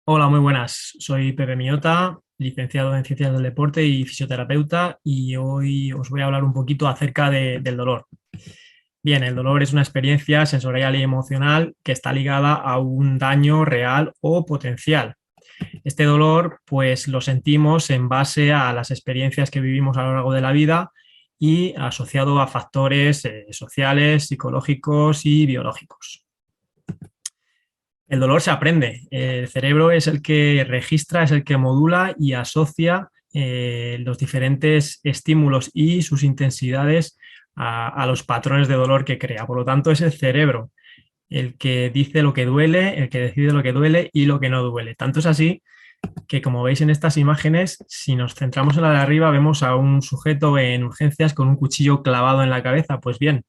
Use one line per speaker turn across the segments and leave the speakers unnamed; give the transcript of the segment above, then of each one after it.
Hola, muy buenas. Soy Pepe Miota, licenciado en Ciencias del Deporte y fisioterapeuta, y hoy os voy a hablar un poquito acerca del dolor. Bien, el dolor es una experiencia sensorial y emocional que está ligada a un daño real o potencial. Este dolor, pues lo sentimos en base a las experiencias que vivimos a lo largo de la vida y asociado a factores sociales, psicológicos y biológicos. El dolor se aprende. El cerebro es el que registra, es el que modula y asocia los diferentes estímulos y sus intensidades a los patrones de dolor que crea. Por lo tanto, es el cerebro el que dice lo que duele, el que decide lo que duele y lo que no duele. Tanto es así que, como veis en estas imágenes, si nos centramos en la de arriba, vemos a un sujeto en urgencias con un cuchillo clavado en la cabeza. Pues bien,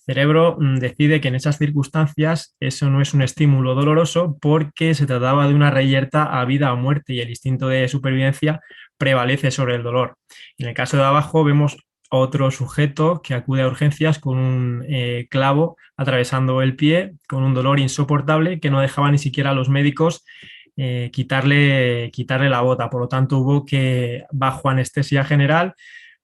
el cerebro decide que en esas circunstancias eso no es un estímulo doloroso porque se trataba de una reyerta a vida o muerte y el instinto de supervivencia prevalece sobre el dolor. En el caso de abajo vemos otro sujeto que acude a urgencias con un clavo atravesando el pie, con un dolor insoportable que no dejaba ni siquiera a los médicos quitarle la bota. Por lo tanto, hubo que, bajo anestesia general,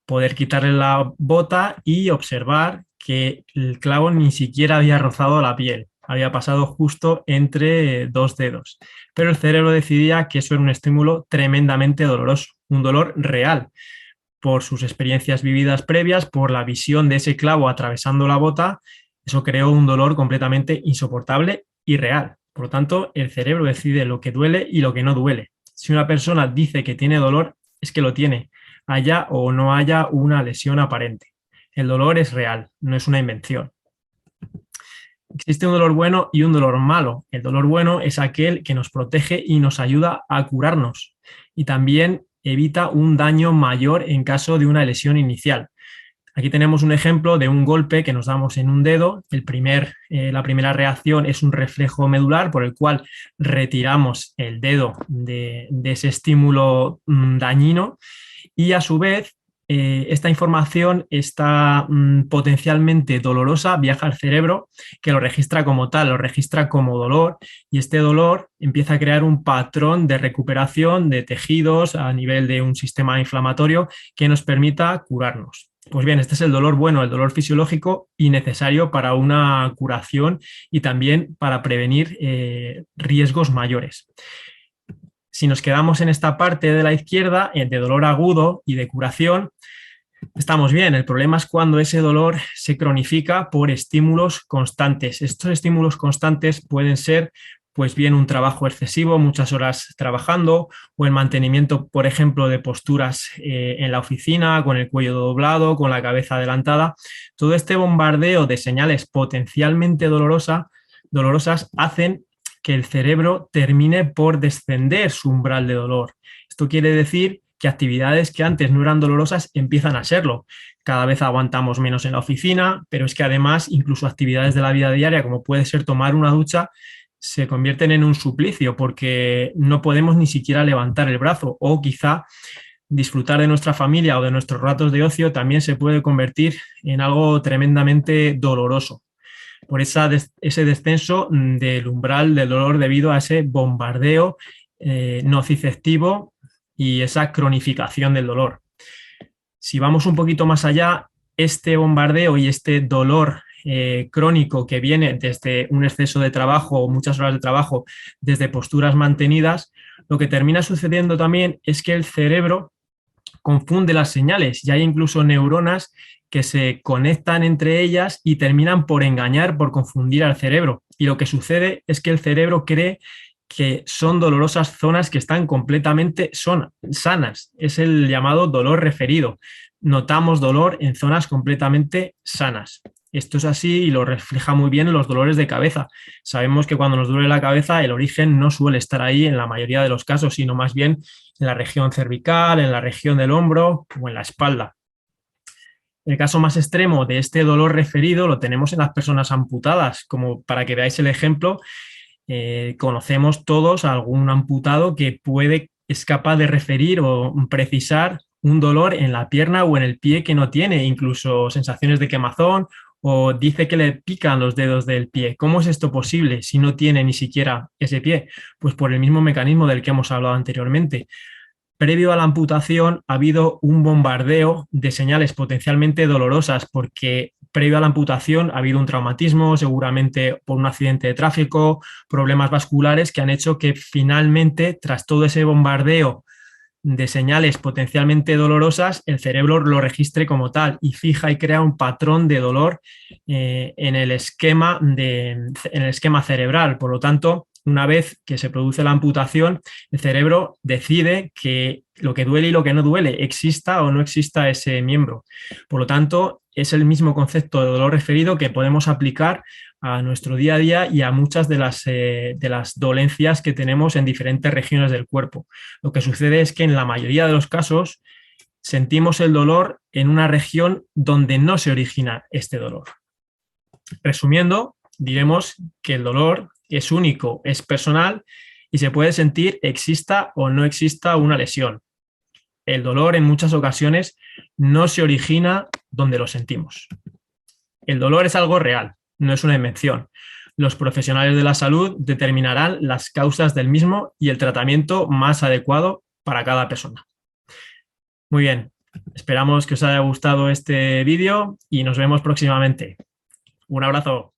poder quitarle la bota y observar que el clavo ni siquiera había rozado la piel, había pasado justo entre dos dedos. Pero el cerebro decidía que eso era un estímulo tremendamente doloroso, un dolor real, por sus experiencias vividas previas, por la visión de ese clavo atravesando la bota. Eso creó un dolor completamente insoportable y real. Por lo tanto, el cerebro decide lo que duele y lo que no duele. Si una persona dice que tiene dolor, es que lo tiene, haya o no haya una lesión aparente. El dolor es real, no es una invención. Existe un dolor bueno y un dolor malo. El dolor bueno es aquel que nos protege y nos ayuda a curarnos, y también evita un daño mayor en caso de una lesión inicial. Aquí tenemos un ejemplo de un golpe que nos damos en un dedo. La primera reacción es un reflejo medular por el cual retiramos el dedo de ese estímulo dañino, y a su vez esta información está potencialmente dolorosa, viaja al cerebro, que lo registra como tal, lo registra como dolor, y este dolor empieza a crear un patrón de recuperación de tejidos a nivel de un sistema inflamatorio que nos permita curarnos. Pues bien, este es el dolor bueno, el dolor fisiológico y necesario para una curación y también para prevenir riesgos mayores. Si nos quedamos en esta parte de la izquierda, de dolor agudo y de curación, estamos bien. El problema es cuando ese dolor se cronifica por estímulos constantes. Estos estímulos constantes pueden ser, pues bien, un trabajo excesivo, muchas horas trabajando, o el mantenimiento, por ejemplo, de posturas en la oficina, con el cuello doblado, con la cabeza adelantada. Todo este bombardeo de señales potencialmente dolorosas hacen que el cerebro termine por descender su umbral de dolor. Esto quiere decir que actividades que antes no eran dolorosas empiezan a serlo. Cada vez aguantamos menos en la oficina, pero es que además incluso actividades de la vida diaria, como puede ser tomar una ducha, se convierten en un suplicio porque no podemos ni siquiera levantar el brazo, o quizá disfrutar de nuestra familia o de nuestros ratos de ocio también se puede convertir en algo tremendamente doloroso por ese descenso del umbral del dolor debido a ese bombardeo nociceptivo y esa cronificación del dolor. Si vamos un poquito más allá, este bombardeo y este dolor crónico que viene desde un exceso de trabajo o muchas horas de trabajo, desde posturas mantenidas, lo que termina sucediendo también es que el cerebro confunde las señales y hay incluso neuronas que se conectan entre ellas y terminan por engañar, por confundir al cerebro. Y lo que sucede es que el cerebro cree que son dolorosas zonas que están completamente sanas. Es el llamado dolor referido. Notamos dolor en zonas completamente sanas. Esto es así y lo refleja muy bien en los dolores de cabeza. Sabemos que cuando nos duele la cabeza, el origen no suele estar ahí en la mayoría de los casos, sino más bien en la región cervical, en la región del hombro o en la espalda. El caso más extremo de este dolor referido lo tenemos en las personas amputadas. Como para que veáis el ejemplo, conocemos todos a algún amputado que es capaz de referir o precisar un dolor en la pierna o en el pie que no tiene, incluso sensaciones de quemazón o dice que le pican los dedos del pie. ¿Cómo es esto posible si no tiene ni siquiera ese pie? Pues por el mismo mecanismo del que hemos hablado anteriormente. Previo a la amputación ha habido un bombardeo de señales potencialmente dolorosas porque previo a la amputación ha habido un traumatismo, seguramente por un accidente de tráfico, problemas vasculares que han hecho que finalmente, tras todo ese bombardeo de señales potencialmente dolorosas, el cerebro lo registre como tal y fija y crea un patrón de dolor en el esquema cerebral. Por lo tanto, una vez que se produce la amputación, el cerebro decide que lo que duele y lo que no duele, exista o no exista ese miembro. Por lo tanto, es el mismo concepto de dolor referido que podemos aplicar a nuestro día a día y a muchas de las dolencias que tenemos en diferentes regiones del cuerpo. Lo que sucede es que en la mayoría de los casos sentimos el dolor en una región donde no se origina este dolor. Resumiendo, diremos que el dolor es único, es personal y se puede sentir exista o no exista una lesión. El dolor en muchas ocasiones no se origina donde lo sentimos. El dolor es algo real, no es una invención. Los profesionales de la salud determinarán las causas del mismo y el tratamiento más adecuado para cada persona. Muy bien, esperamos que os haya gustado este vídeo y nos vemos próximamente. Un abrazo.